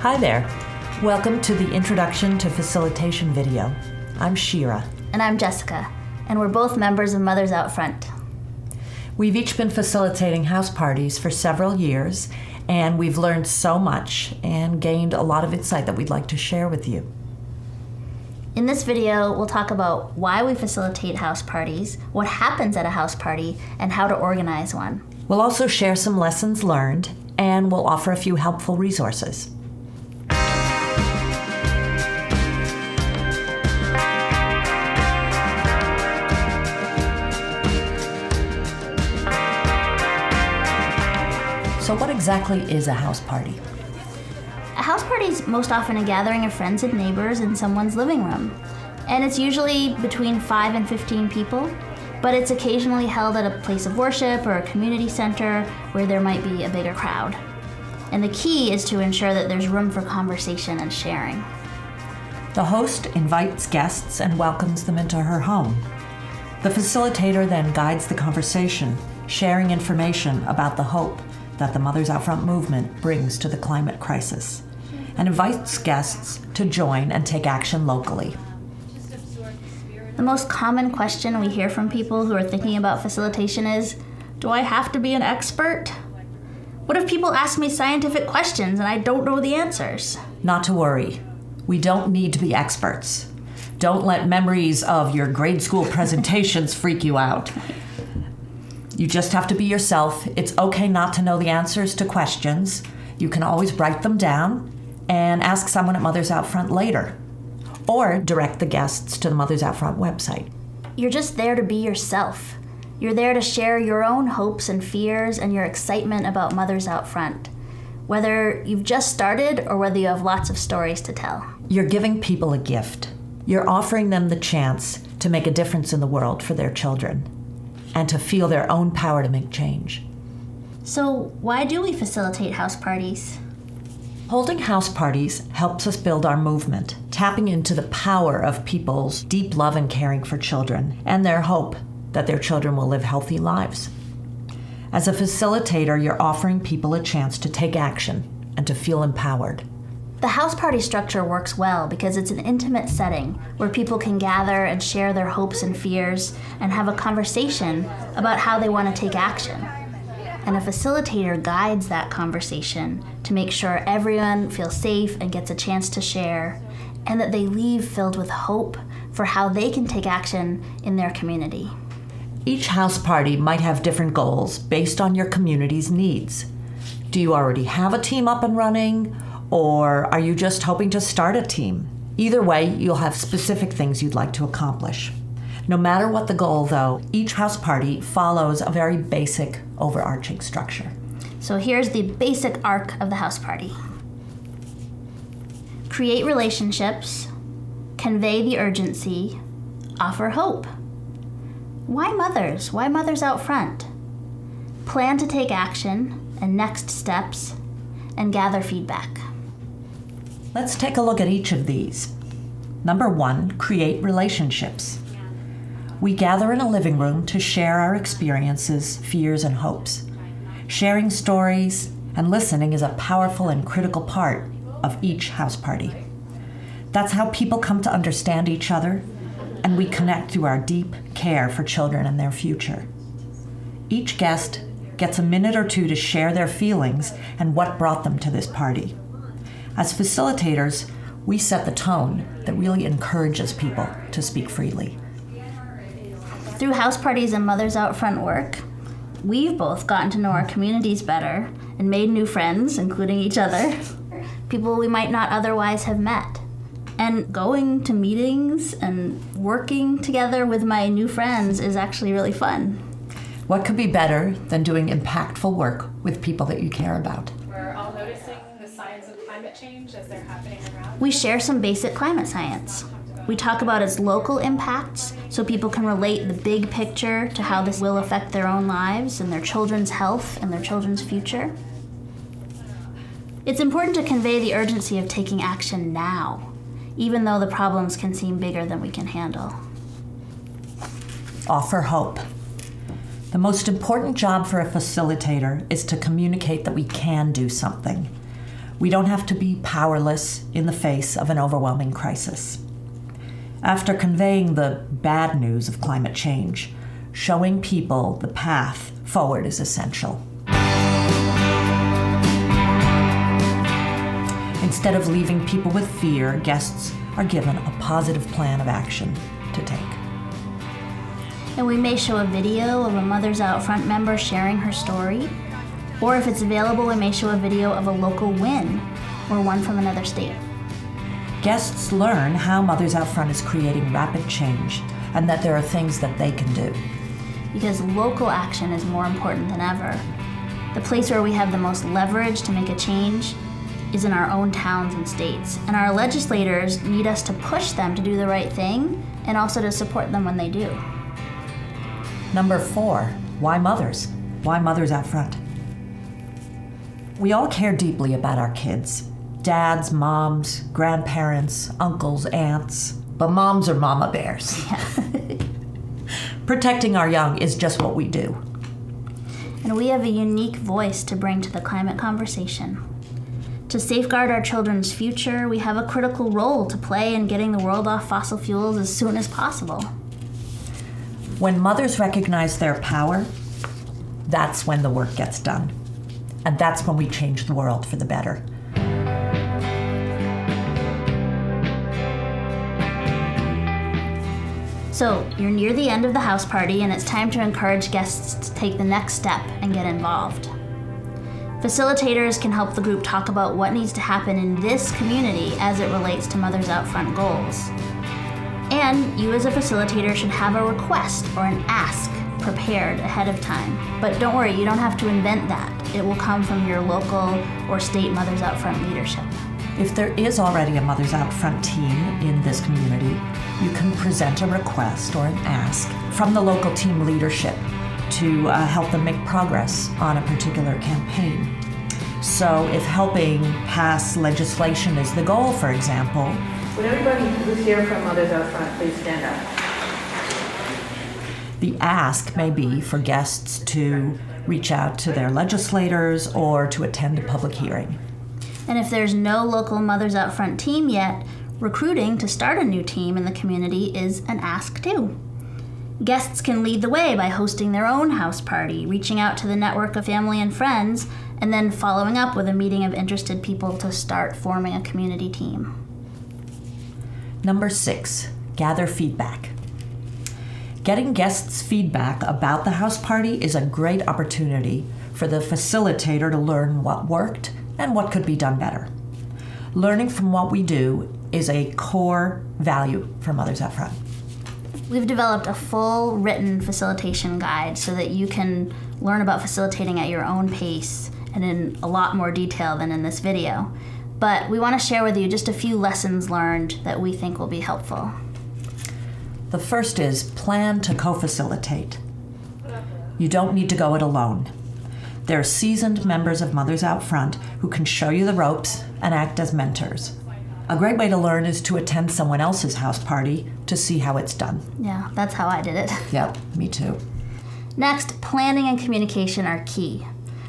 Hi there. Welcome to the Introduction to Facilitation video. I'm Shira. And I'm Jessica, and we're both members of Mothers Out Front. We've each been facilitating house parties for several years, and we've learned so much and gained a lot of insight that we'd like to share with you. In this video, we'll talk about why we facilitate house parties, what happens at a house party, and how to organize one. We'll also share some lessons learned, and we'll offer a few helpful resources. So what exactly is a house party? A house party is most often a gathering of friends and neighbors in someone's living room. And it's usually between 5 and 15 people, but it's occasionally held at a place of worship or a community center where there might be a bigger crowd. And the key is to ensure that there's room for conversation and sharing. The host invites guests and welcomes them into her home. The facilitator then guides the conversation, sharing information about the hope that the Mothers Out Front movement brings to the climate crisis, and invites guests to join and take action locally. The most common question we hear from people who are thinking about facilitation is, do I have to be an expert? What if people ask me scientific questions and I don't know the answers? Not to worry. We don't need to be experts. Don't let memories of your grade school presentations freak you out. You just have to be yourself. It's okay not to know the answers to questions. You can always write them down and ask someone at Mothers Out Front later, or direct the guests to the Mothers Out Front website. You're just there to be yourself. You're there to share your own hopes and fears and your excitement about Mothers Out Front, whether you've just started or whether you have lots of stories to tell. You're giving people a gift. You're offering them the chance to make a difference in the world for their children and to feel their own power to make change. So why do we facilitate house parties? Holding house parties helps us build our movement, tapping into the power of people's deep love and caring for children and their hope that their children will live healthy lives. As a facilitator, you're offering people a chance to take action and to feel empowered. The house party structure works well because it's an intimate setting where people can gather and share their hopes and fears and have a conversation about how they want to take action. And a facilitator guides that conversation to make sure everyone feels safe and gets a chance to share, and that they leave filled with hope for how they can take action in their community. Each house party might have different goals based on your community's needs. Do you already have a team up and running? Or are you just hoping to start a team? Either way, you'll have specific things you'd like to accomplish. No matter what the goal, though, each house party follows a very basic, overarching structure. So here's the basic arc of the house party. Create relationships, convey the urgency, offer hope. Why mothers? Why Mothers Out Front? Plan to take action and next steps, and gather feedback. Let's take a look at each of these. Number 1, create relationships. We gather in a living room to share our experiences, fears, and hopes. Sharing stories and listening is a powerful and critical part of each house party. That's how people come to understand each other, and we connect through our deep care for children and their future. Each guest gets a minute or two to share their feelings and what brought them to this party. As facilitators, we set the tone that really encourages people to speak freely. Through house parties and Mothers Out Front work, we've both gotten to know our communities better and made new friends, including each other, people we might not otherwise have met. And going to meetings and working together with my new friends is actually really fun. What could be better than doing impactful work with people that you care about? We're all noticing the signs of climate change as they're happening around. We share some basic climate science. We talk about its local impacts so people can relate the big picture to how this will affect their own lives and their children's health and their children's future. It's important to convey the urgency of taking action now, even though the problems can seem bigger than we can handle. Offer hope. The most important job for a facilitator is to communicate that we can do something. We don't have to be powerless in the face of an overwhelming crisis. After conveying the bad news of climate change, showing people the path forward is essential. Instead of leaving people with fear, guests are given a positive plan of action to take. And we may show a video of a Mothers Out Front member sharing her story, or if it's available, we may show a video of a local win or one from another state. Guests learn how Mothers Out Front is creating rapid change and that there are things that they can do. Because local action is more important than ever. The place where we have the most leverage to make a change is in our own towns and states. And our legislators need us to push them to do the right thing and also to support them when they do. Number 4, why mothers? Why Mothers Out Front? We all care deeply about our kids. Dads, moms, grandparents, uncles, aunts. But moms are mama bears. Yeah. Protecting our young is just what we do. And we have a unique voice to bring to the climate conversation. To safeguard our children's future, we have a critical role to play in getting the world off fossil fuels as soon as possible. When mothers recognize their power, that's when the work gets done. And that's when we change the world for the better. So, you're near the end of the house party and it's time to encourage guests to take the next step and get involved. Facilitators can help the group talk about what needs to happen in this community as it relates to Mothers Out Front goals. And you as a facilitator should have a request or an ask prepared ahead of time. But don't worry, you don't have to invent that. It will come from your local or state Mothers Out Front leadership. If there is already a Mothers Out Front team in this community, you can present a request or an ask from the local team leadership to help them make progress on a particular campaign. So if helping pass legislation is the goal, for example, would everybody who's here from Mothers Out Front please stand up? The ask may be for guests to reach out to their legislators or to attend a public hearing. And if there's no local Mothers Out Front team yet, recruiting to start a new team in the community is an ask too. Guests can lead the way by hosting their own house party, reaching out to the network of family and friends, and then following up with a meeting of interested people to start forming a community team. Number 6, gather feedback. Getting guests' feedback about the house party is a great opportunity for the facilitator to learn what worked and what could be done better. Learning from what we do is a core value for Mothers Out Front. We've developed a full written facilitation guide so that you can learn about facilitating at your own pace and in a lot more detail than in this video. But we want to share with you just a few lessons learned that we think will be helpful. The first is plan to co-facilitate. You don't need to go it alone. There are seasoned members of Mothers Out Front who can show you the ropes and act as mentors. A great way to learn is to attend someone else's house party to see how it's done. Yeah, that's how I did it. Yep, me too. Next, planning and communication are key.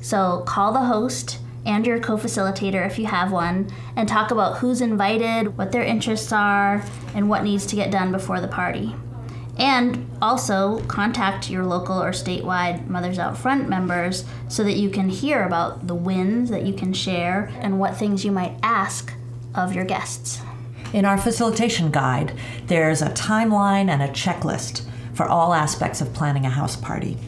So call the host and your co-facilitator if you have one and talk about who's invited, what their interests are, and what needs to get done before the party. And also contact your local or statewide Mothers Out Front members so that you can hear about the wins that you can share and what things you might ask of your guests. In our facilitation guide, there's a timeline and a checklist for all aspects of planning a house party.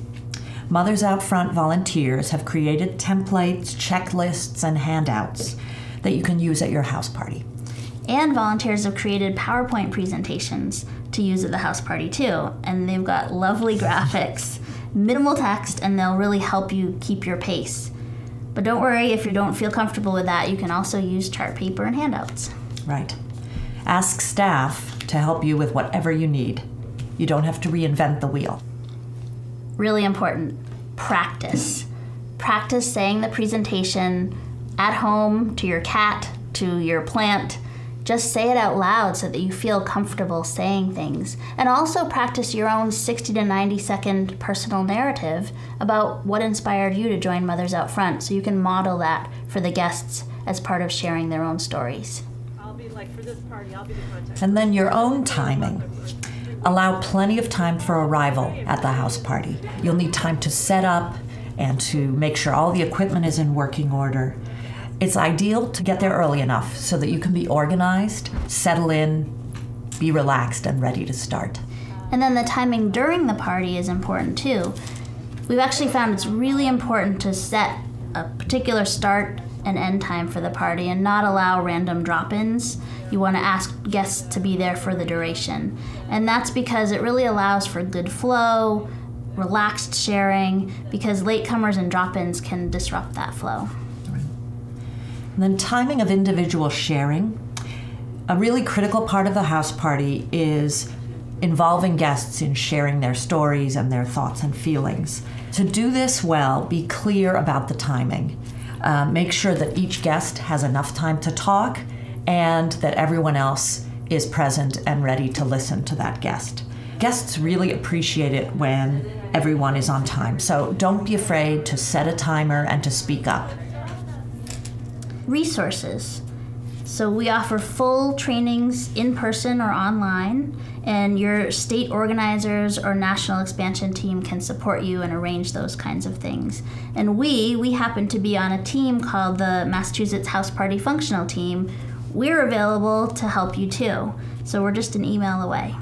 Mothers Out Front volunteers have created templates, checklists, and handouts that you can use at your house party. And volunteers have created PowerPoint presentations to use at the house party too. And they've got lovely graphics, minimal text, and they'll really help you keep your pace. But don't worry, if you don't feel comfortable with that, you can also use chart paper and handouts. Right. Ask staff to help you with whatever you need. You don't have to reinvent the wheel. Really important, practice. Practice saying the presentation at home, to your cat, to your plant. Just say it out loud so that you feel comfortable saying things. And also practice your own 60 to 90 second personal narrative about what inspired you to join Mothers Out Front so you can model that for the guests as part of sharing their own stories. And then your own timing. Allow plenty of time for arrival at the house party. You'll need time to set up and to make sure all the equipment is in working order. It's ideal to get there early enough so that you can be organized, settle in, be relaxed, and ready to start. And then the timing during the party is important too. We've actually found it's really important to set a particular start and end time for the party and not allow random drop-ins. You want to ask guests to be there for the duration. And that's because it really allows for good flow, relaxed sharing, because latecomers and drop-ins can disrupt that flow. And then timing of individual sharing. A really critical part of the house party is involving guests in sharing their stories and their thoughts and feelings. To do this well, be clear about the timing. Make sure that each guest has enough time to talk and that everyone else is present and ready to listen to that guest. Guests really appreciate it when everyone is on time, so don't be afraid to set a timer and to speak up. Resources. So we offer full trainings in person or online, and your state organizers or national expansion team can support you and arrange those kinds of things. And we happen to be on a team called the Massachusetts House Party Functional Team. We're available to help you too. So we're just an email away.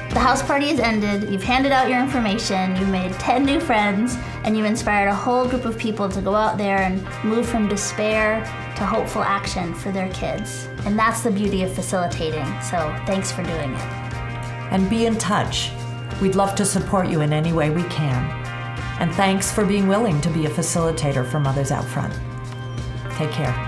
The house party has ended, you've handed out your information, you've made 10 new friends, and you've inspired a whole group of people to go out there and move from despair to hopeful action for their kids. And that's the beauty of facilitating, so thanks for doing it. And be in touch. We'd love to support you in any way we can. And thanks for being willing to be a facilitator for Mothers Out Front. Take care.